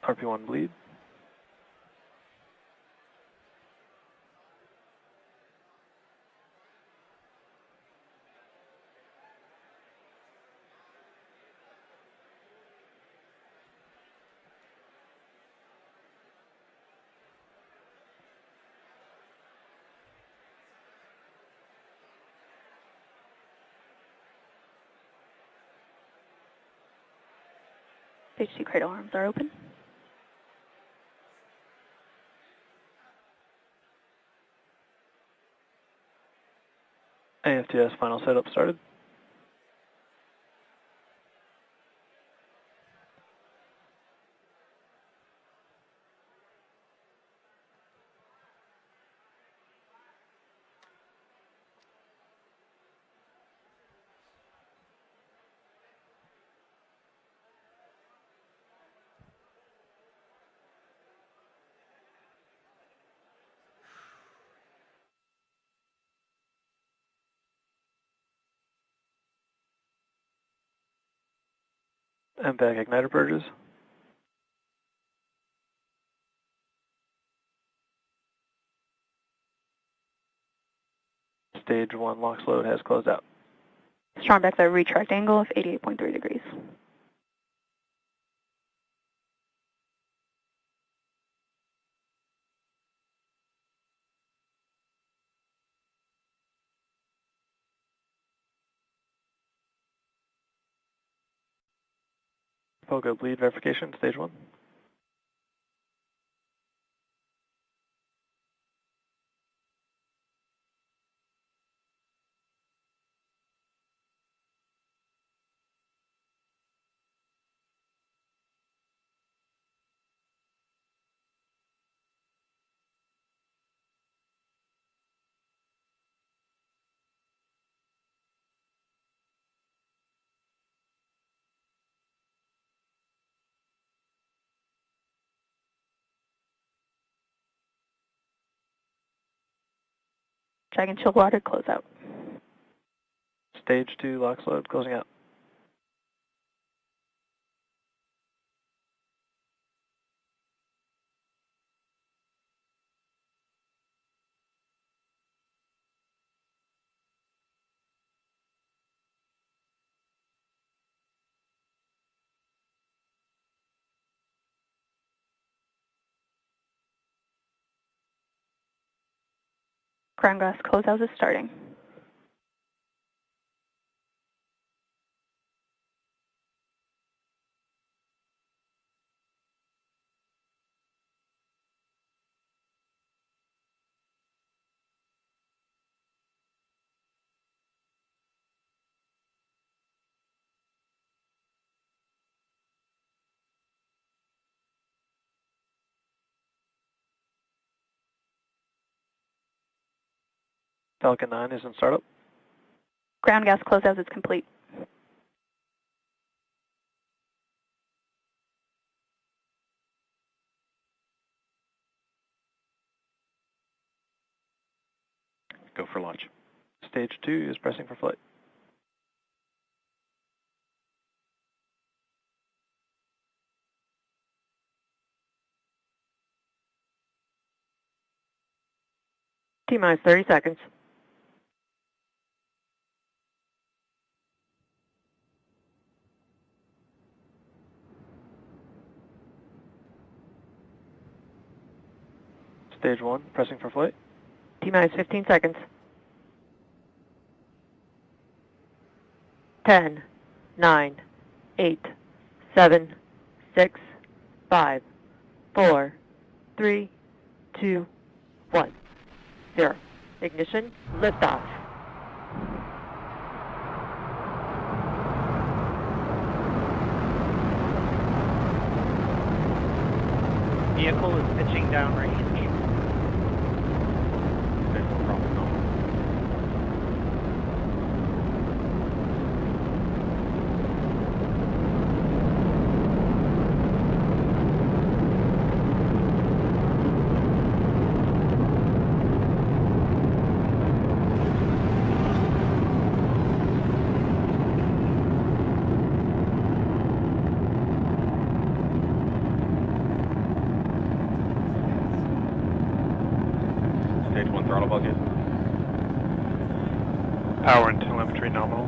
RP1 bleed. Stage 2 cradle arms are open. AFTS final setup started. MVAC igniter purges. Stage 1 LOX load has closed out. Strong backside retract angle of 88.3 degrees. POGO bleed verification, stage 1. Drag and chill water close out. Stage 2 LOX load closing out. Ground gas closeout is starting. Falcon 9 is in startup. Ground gas closeout is complete. Go for launch. Stage 2 is pressing for flight. T-minus 30 seconds. Stage 1 pressing for flight. T-minus 15 seconds. 10, 9, 8, 7, 6, 5, 4, 3, 2, 1, 0. Ignition, liftoff. Vehicle is pitching downrange. Stage 1 throttle bucket. Power and telemetry nominal.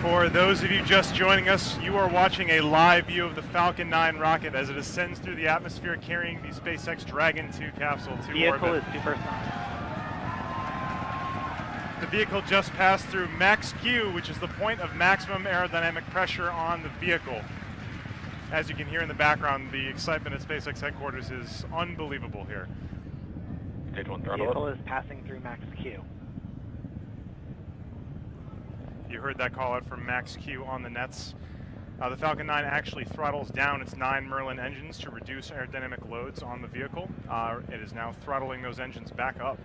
For those of you just joining us, you are watching a live view of the Falcon 9 rocket as it ascends through the atmosphere carrying the SpaceX Dragon 2 capsule to Vehicle orbit. is supersonic. The vehicle just passed through max Q, which is the point of maximum aerodynamic pressure on the vehicle. As you can hear in the background, the excitement at SpaceX headquarters is unbelievable here. Stage 1 throttle Vehicle up. is passing through max Q. You heard that call out from max Q on the nets. The Falcon 9 actually throttles down its 9 Merlin engines to reduce aerodynamic loads on the vehicle. It is now throttling those engines back up.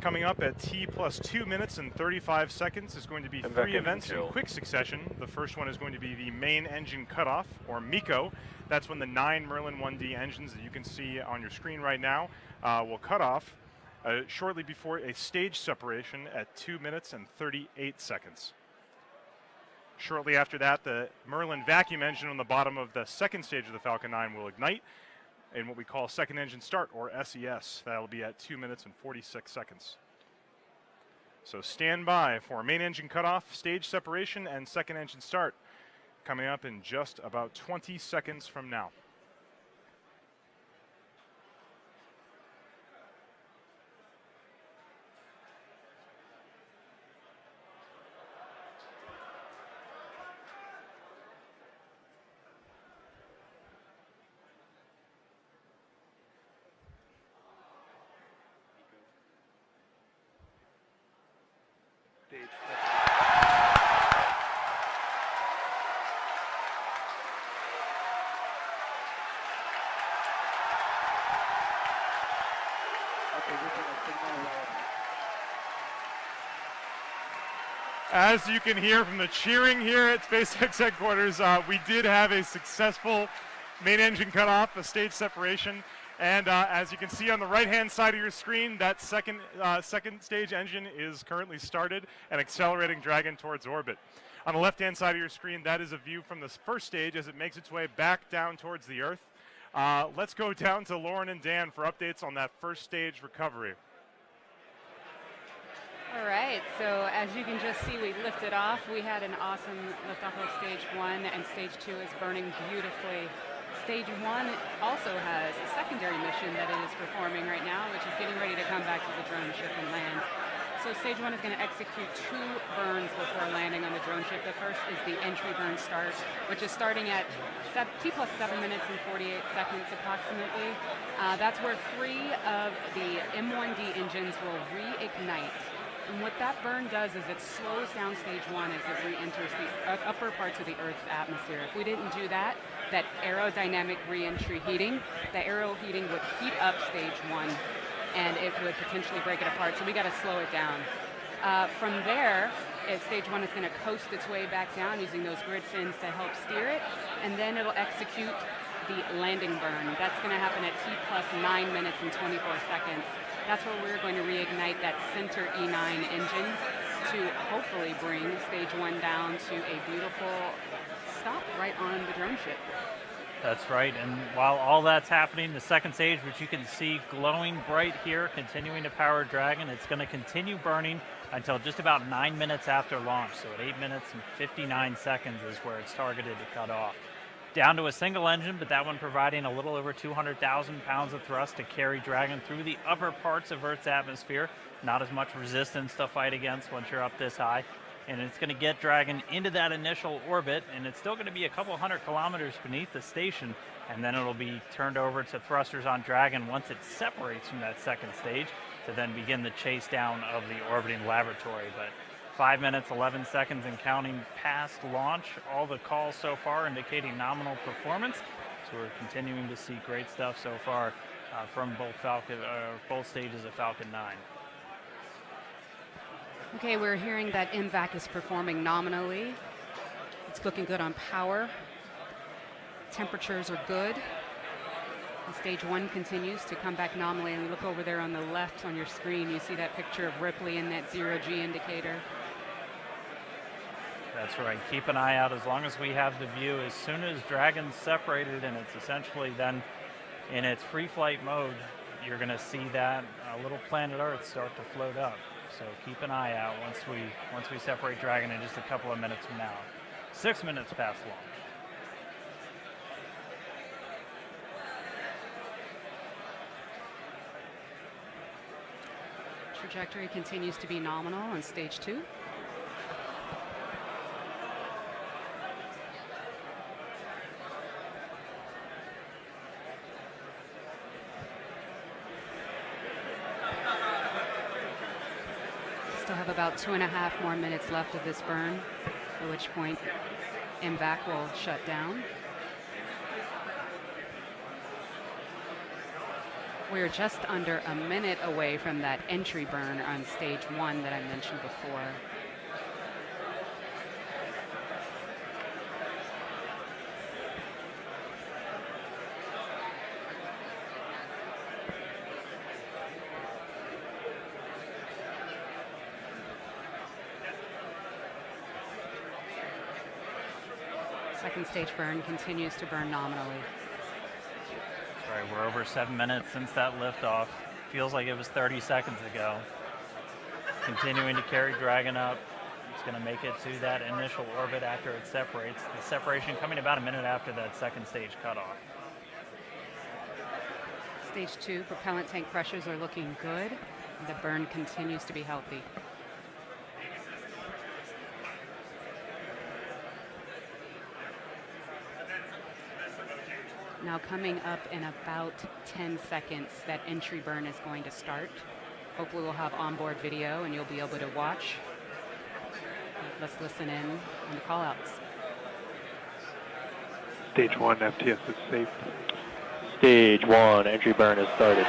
Coming up at T plus 2 minutes and 35 seconds is going to be three events in quick succession. The first one is going to be the main engine cutoff, or MECO. That's when the 9 Merlin 1D engines that you can see on your screen right now will cut off shortly before a stage separation at 2 minutes and 38 seconds. Shortly after that, the Merlin vacuum engine on the bottom of the second stage of the Falcon 9 will ignite in what we call second engine start, or SES. That'll be at 2 minutes and 46 seconds. So stand by for main engine cutoff, stage separation, and second engine start coming up in just about 20 seconds from now. As you can hear from the cheering here at SpaceX headquarters, we did have a successful main engine cutoff, a stage separation, and as you can see on the right-hand side of your screen, that second stage engine is currently started and accelerating Dragon towards orbit. On the left-hand side of your screen, that is a view from the first stage as it makes its way back down towards the Earth. Let's go down to Lauren and Dan for updates on that first stage recovery. All right, so as you can just see, we lifted off. We had an awesome liftoff of stage 1, and stage 2 is burning beautifully. Stage 1 also has a secondary mission that it is performing right now, which is getting ready to come back to the drone ship and land. So stage 1 is going to execute 2 burns before landing on the drone ship. The first is the entry burn start, which is starting at T plus 7 minutes and 48 seconds approximately. That's where 3 of the M1D engines will reignite. And what that burn does is it slows down stage 1 as it re-enters the upper parts of the Earth's atmosphere. If we didn't do that, that aerodynamic re-entry heating, the aero heating would heat up stage 1 and it would potentially break it apart, so we got to slow it down. From there, stage 1 is going to coast its way back down using those grid fins to help steer it, and then it'll execute the landing burn. That's going to happen at T plus 9 minutes and 24 seconds. That's where we're going to reignite that center E9 engine to hopefully bring stage 1 down to a beautiful stop right on the drone ship. That's right, and while all that's happening, the second stage, which you can see glowing bright here, continuing to power Dragon, it's going to continue burning until just about 9 minutes after launch. So at 8 minutes and 59 seconds is where it's targeted to cut off. Down to a single engine, but that one providing a little over 200,000 pounds of thrust to carry Dragon through the upper parts of Earth's atmosphere. Not as much resistance to fight against once you're up this high. And it's going to get Dragon into that initial orbit, and it's still going to be a couple hundred kilometers beneath the station, and then it'll be turned over to thrusters on Dragon once it separates from that second stage to then begin the chase down of the orbiting laboratory. But 5 minutes, 11 seconds and counting past launch. All the calls so far indicating nominal performance. So we're continuing to see great stuff so far from both stages of Falcon 9. Okay, we're hearing that MVAC is performing nominally. It's looking good on power. Temperatures are good. And stage 1 continues to come back nominally. And look over there on the left on your screen, you see that picture of Ripley and that 0G indicator. That's right. Keep an eye out as long as we have the view. As soon as Dragon's separated and it's essentially then in its free flight mode, you're going to see that little planet Earth start to float up. So keep an eye out once we separate Dragon in just a couple of minutes from now. 6 minutes past launch. Trajectory continues to be nominal on stage 2. Still have about 2.5 more minutes left of this burn, at which point MVAC will shut down. We're just under a minute away from that entry burn on stage 1 that I mentioned before. Second stage burn continues to burn nominally. Right, we're over 7 minutes since that liftoff. Feels like it was 30 seconds ago. Continuing to carry Dragon up. It's going to make it to that initial orbit after it separates. The separation coming about a minute after that second stage cutoff. Stage 2 propellant tank pressures are looking good. The burn continues to be healthy. Now coming up in about 10 seconds, that entry burn is going to start. Hopefully we'll have onboard video and you'll be able to watch. Let's listen in on the callouts. Stage 1, FTS is safe. Stage 1, entry burn has started.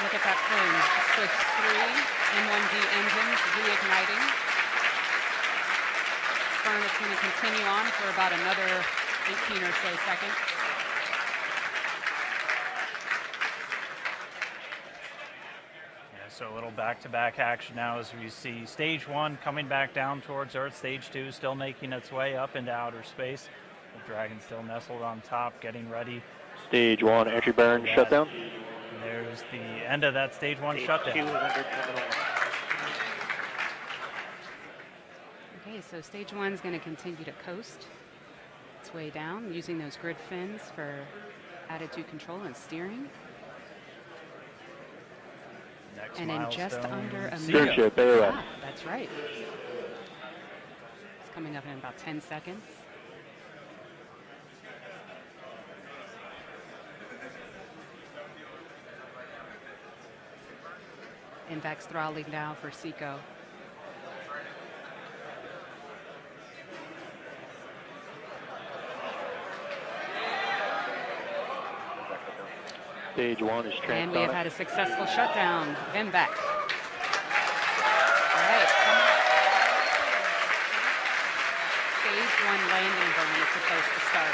Look at that plume. Switch 3, M1D engines reigniting. Burn is going to continue on for about another 18 or so seconds. Yeah, so a little back-to-back action now as we see stage 1 coming back down towards Earth, stage 2 still making its way up into outer space. The Dragon still nestled on top, getting ready. Stage 1, entry burn, shutdown. And there's the end of that stage 1 shutdown. Okay, so stage 1 is going to continue to coast its way down using those grid fins for attitude control and steering. Next and in just under a Steering minute. ship, AOS. Ah, that's right. It's coming up in about 10 seconds. MVAC's throttling now for SECO. Stage 1 is transonic. And we have had a successful shutdown of MVAC. All right, stage 1 landing burn is supposed to start.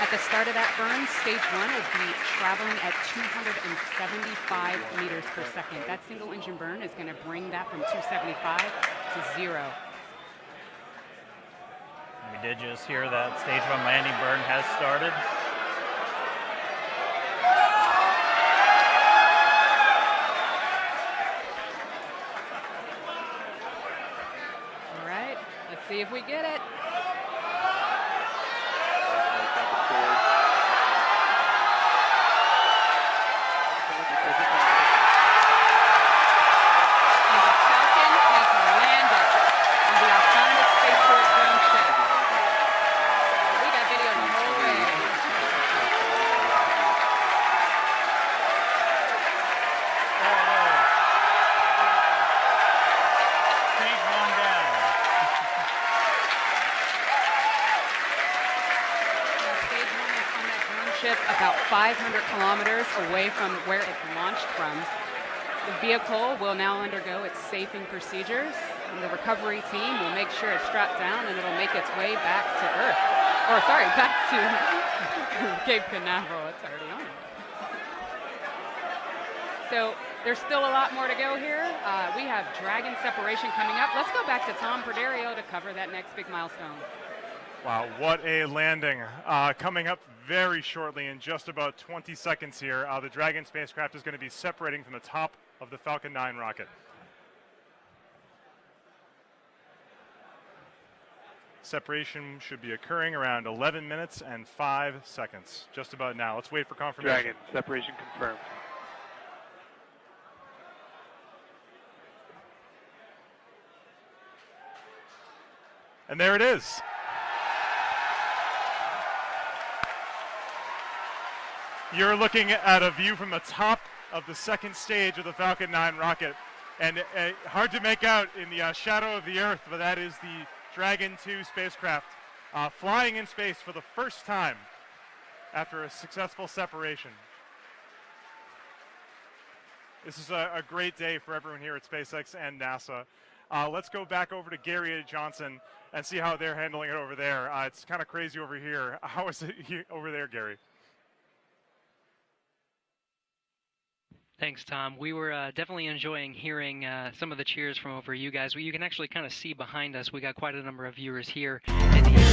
At the start of that burn, stage 1 will be traveling at 275 meters per second. That single engine burn is going to bring that from 275 to 0. We did just hear that stage 1 landing burn has started. All right, let's see if we get it. About 500 kilometers away from where it launched from. The vehicle will now undergo its safing procedures, and the recovery team will make sure it's strapped down and it'll make its way back to Earth. Or sorry, back to Cape Canaveral. It's already on. So There's still a lot more to go here. We have Dragon separation coming up. Let's go back to Tom Perderio to cover that next big milestone. Wow, what a landing. Coming up very shortly in just about 20 seconds here. The Dragon spacecraft is going to be separating from the top of the Falcon 9 rocket. Separation should be occurring around 11 minutes and 5 seconds. Just about now. Let's wait for confirmation. Dragon, separation confirmed. And there it is. You're looking at a view from the top of the second stage of the Falcon 9 rocket. And hard to make out in the shadow of the Earth, but that is the Dragon 2 spacecraft flying in space for the first time after a successful separation. This is a great day for everyone here at SpaceX and NASA. Let's go back over to Gary Johnson and see how they're handling it over there. It's kind of crazy over here. How is it over there, Gary? Thanks, Tom. We were definitely enjoying hearing some of the cheers from over you guys. You can actually kind of see behind us. We got quite a number of viewers here in the